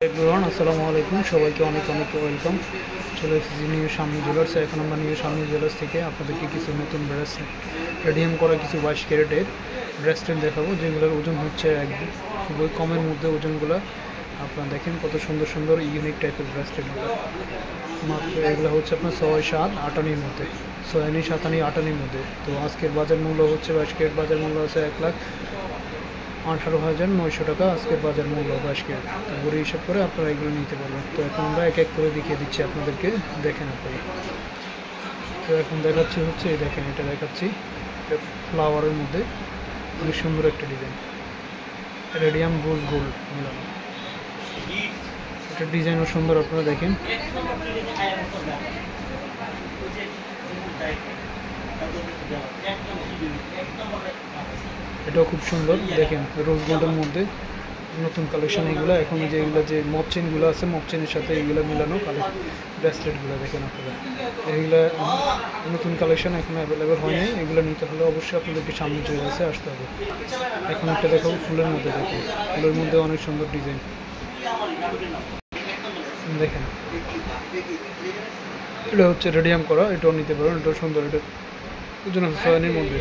Everyone আসসালামু আলাইকুম, সবাইকে অনেক অনেক ওয়েলকাম। চলে এসেছি নিউ শামনি জুয়েলার্স। এখন আমরা নিউ শামনি জুয়েলার্স থেকে আপনাদেরকে কিছু নতুন রেডিয়াম করা কিছু 22 ক্যারেটের ব্রেসলেট দেখাবো, যেগুলোর ওজন হচ্ছে একদম খুবই কমের মধ্যে। ওজনগুলো আপনারা দেখেন কত সুন্দর সুন্দর ইউনিক টাইপের ব্রেসলেটগুলো। মাত্র এগুলো হচ্ছে আপনার 6, 7, 8 মধ্যে, 6, 7, 8 মধ্যে। তো আজকের বাজার মূল্য হচ্ছে 22 ক্যারেট বাজার মূল্য আছে 1,18,900 টাকা। আজকের বাজার মূল্য 22 ক্যারেট। তো ঘুরে হিসাব করে আপনারা এগুলো নিতে পারবেন। তো এখন আমরা এক এক করে দেখিয়ে দিচ্ছি আপনাদেরকে, দেখেন আপনারা। তো এখন দেখাচ্ছি হচ্ছে এই দেখেন, এটা দেখাচ্ছি ফ্লাওয়ারের মধ্যে অনেক সুন্দর একটা ডিজাইন, রেডিয়াম রোজ গোল্ড মিলানো। এটা ডিজাইনও সুন্দর, আপনারা দেখেন। এটাও খুব সুন্দর, দেখেন রোজ গোল্ডের মধ্যে নতুন কালেকশন এগুলো। এখন যেগুলো যে মপ চেনগুলো আছে, মপ চেনের সাথে এইগুলো মিলানো ব্রেসলেটগুলো দেখেন আপনারা। এইগুলো নতুন কালেকশন এখন অ্যাভেলেবেল হয়নি। এগুলো নিতে হলে অবশ্যই আপনাদেরকে সামনে জুয়েলার্সে আসতে হবে। এখন একটা দেখাবো ফুলের মধ্যে, দেখেন ফুলের মধ্যে অনেক সুন্দর ডিজাইন দেখেন। এটা হচ্ছে রেডিয়াম করা, এটাও নিতে পারেন, এটাও সুন্দর। এটা ওজন আছে 6 মধ্যে।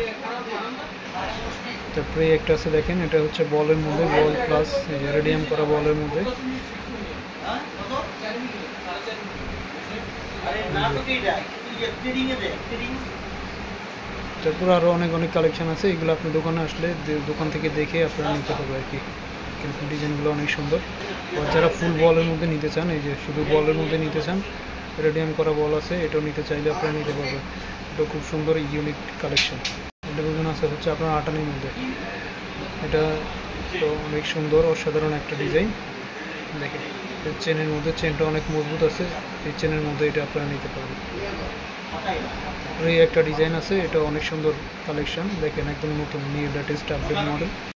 তারপরে একটা আছে দেখেন, এটা হচ্ছে বলের মধ্যে, বল প্লাস রেডিয়াম করা বলের মধ্যে। তারপর আরও অনেক অনেক কালেকশন আছে, এগুলো আপনি দোকানে আসলে দোকান থেকে দেখে আপনারা নিতে হবে আর কি। কিন্তু ডিজাইনগুলো অনেক সুন্দর। আর যারা ফুল বলের মধ্যে নিতে চান, এই যে শুধু বলের মধ্যে নিতে চান, রেডিয়াম করা বল আছে, এটাও নিতে চাইলে আপনারা নিতে পারবেন। এটা খুব সুন্দর ইউনিক কালেকশন। এটা ওজন আছে হচ্ছে আপনার 8 মধ্যে। এটা তো অনেক সুন্দর অসাধারণ একটা ডিজাইন দেখেন। চেনের মধ্যে, চেনটা অনেক মজবুত আছে, এই চেনের মধ্যে এটা আপনারা নিতে পারবেন। এই একটা ডিজাইন আছে, এটা অনেক সুন্দর কালেকশন দেখেন, একদম নতুন নিউ লেটেস্ট আপডেট মডেল।